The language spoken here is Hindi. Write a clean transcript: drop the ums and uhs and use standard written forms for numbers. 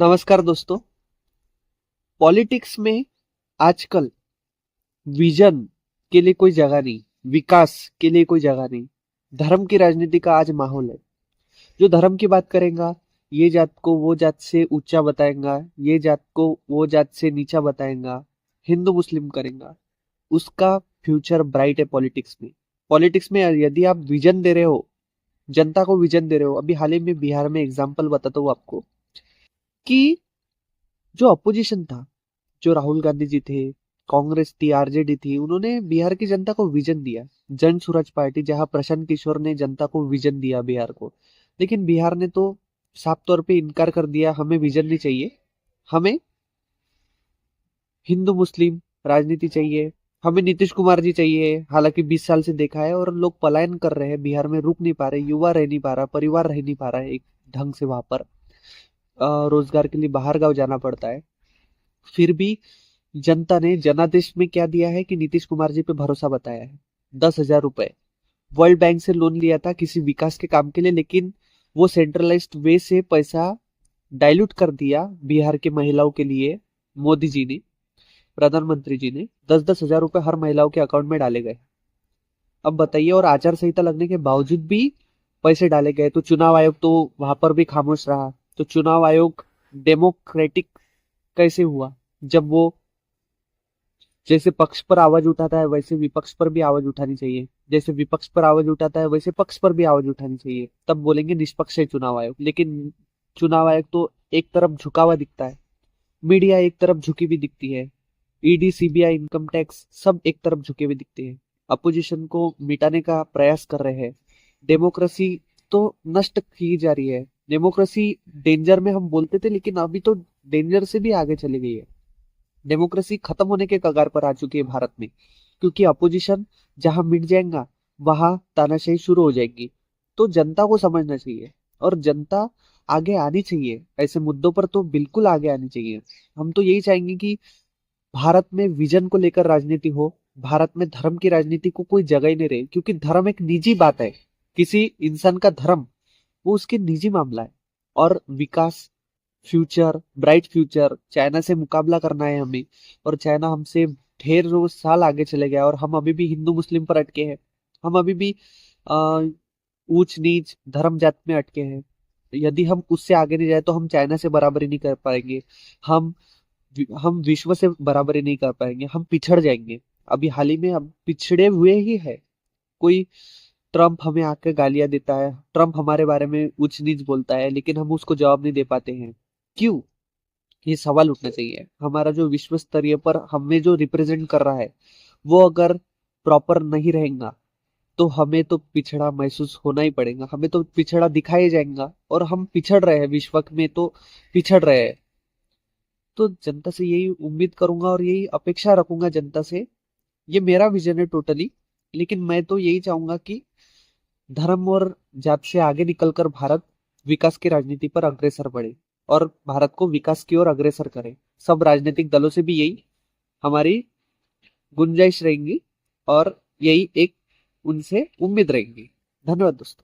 नमस्कार दोस्तों। पॉलिटिक्स में आजकल विजन के लिए कोई जगह नहीं, विकास के लिए कोई जगह नहीं। धर्म की राजनीति का आज माहौल है। जो धर्म की बात करेगा, ये जात को वो जात से ऊंचा बताएगा, ये जात को वो जात से नीचा बताएगा, हिंदू मुस्लिम करेगा। उसका फ्यूचर ब्राइट है पॉलिटिक्स में। पॉलिटिक्स में यदि आप विजन दे रहे हो, जनता को विजन दे रहे हो। अभी हाल ही में बिहार में एग्जाम्पल बताता हूँ आपको कि जो अपोजिशन था, जो राहुल गांधी जी थे, कांग्रेस थी, आरजेडी थी, उन्होंने बिहार की जनता को विजन दिया। जन सूरज पार्टी, जहां प्रशांत किशोर ने जनता को विजन दिया बिहार को। लेकिन बिहार ने तो साफ तौर पे इनकार कर दिया, हमें विजन नहीं चाहिए, हमें हिंदू मुस्लिम राजनीति चाहिए, हमें नीतीश कुमार जी चाहिए। हालांकि 20 साल से देखा है और लोग पलायन कर रहे हैं, बिहार में रुक नहीं पा रहे, युवा रह नहीं पा रहा, परिवार रह नहीं पा रहा है एक ढंग से वहां पर। रोजगार के लिए बाहर गांव जाना पड़ता है। फिर भी जनता ने जनादेश में क्या दिया है कि नीतीश कुमार जी पे भरोसा बताया है। 10,000 रुपए वर्ल्ड बैंक से लोन लिया था किसी विकास के काम के लिए, लेकिन वो सेंट्रलाइज्ड वे से पैसा डाइल्यूट कर दिया बिहार के महिलाओं के लिए। मोदी जी ने, प्रधानमंत्री जी ने 10-10 हजार रुपए हर महिलाओं के अकाउंट में डाले गए। अब बताइए, और आचार संहिता लगने के बावजूद भी पैसे डाले गए, तो चुनाव आयोग तो वहां पर भी खामोश रहा। तो चुनाव आयोग डेमोक्रेटिक कैसे हुआ, जब वो जैसे पक्ष पर आवाज उठाता है वैसे विपक्ष पर भी आवाज उठानी चाहिए, जैसे विपक्ष पर आवाज उठाता है वैसे पक्ष पर भी आवाज उठानी चाहिए, तब बोलेंगे निष्पक्ष है चुनाव आयोग। लेकिन चुनाव आयोग तो एक तरफ झुका हुआ दिखता है, मीडिया एक तरफ झुकी हुई दिखती है, ईडी सीबीआई इनकम टैक्स सब एक तरफ झुके हुए दिखते हैं। अपोजिशन को मिटाने का प्रयास कर रहे हैं। डेमोक्रेसी तो नष्ट की जा रही है। डेमोक्रेसी डेंजर में हम बोलते थे, लेकिन अभी तो डेंजर से भी आगे चली गई है। डेमोक्रेसी खत्म होने के कगार पर आ चुकी है भारत में, क्योंकि अपोजिशन जहां मिट जाएगा वहां तानाशाही शुरू हो जाएगी। तो जनता को समझना चाहिए और जनता आगे आनी चाहिए, ऐसे मुद्दों पर तो बिल्कुल आगे आनी चाहिए। हम तो यही चाहेंगे कि भारत में विजन को लेकर राजनीति हो। भारत में धर्म की राजनीति को कोई जगह ही नहीं रहे, क्योंकि धर्म एक निजी बात है। किसी इंसान का धर्म वो उसके निजी मामला है। और विकास, फ्यूचर, ब्राइट फ्यूचर, चाइना से मुकाबला करना है हमें। और चाइना हमसे ढेर रोज साल आगे चले गया और हम अभी भी हिंदू मुस्लिम पर अटके हैं। हम अभी भी ऊंच नीच धर्म जात में अटके हैं। यदि हम उससे आगे नहीं जाए तो हम चाइना से बराबरी नहीं कर पाएंगे। हम हम विश्व से बराबरी नहीं कर पाएंगे, हम पिछड़ जाएंगे। अभी हाल ही में हम पिछड़े हुए ही है। कोई ट्रम्प हमें आके गालियां देता है, ट्रम्प हमारे बारे में ऊंच नीच बोलता है, लेकिन हम उसको जवाब नहीं दे पाते हैं। क्यों? ये सवाल उठना चाहिए। हमारा जो विश्व स्तरीय पर हमें जो रिप्रेजेंट कर रहा है, वो अगर प्रॉपर नहीं रहेगा तो हमें तो पिछड़ा महसूस होना ही पड़ेगा, हमें तो पिछड़ा दिखाई जाएगा। और हम पिछड़ रहे हैं, विश्व में तो पिछड़ रहे हैं। तो जनता से यही उम्मीद करूंगा और यही अपेक्षा रखूंगा जनता से। ये मेरा विजन है टोटली। लेकिन मैं तो यही चाहूंगा कि धर्म और जात से आगे निकलकर भारत विकास की राजनीति पर अग्रसर बढ़े और भारत को विकास की ओर अग्रसर करे। सब राजनीतिक दलों से भी यही हमारी गुंजाइश रहेंगी और यही एक उनसे उम्मीद रहेगी। धन्यवाद दोस्तों।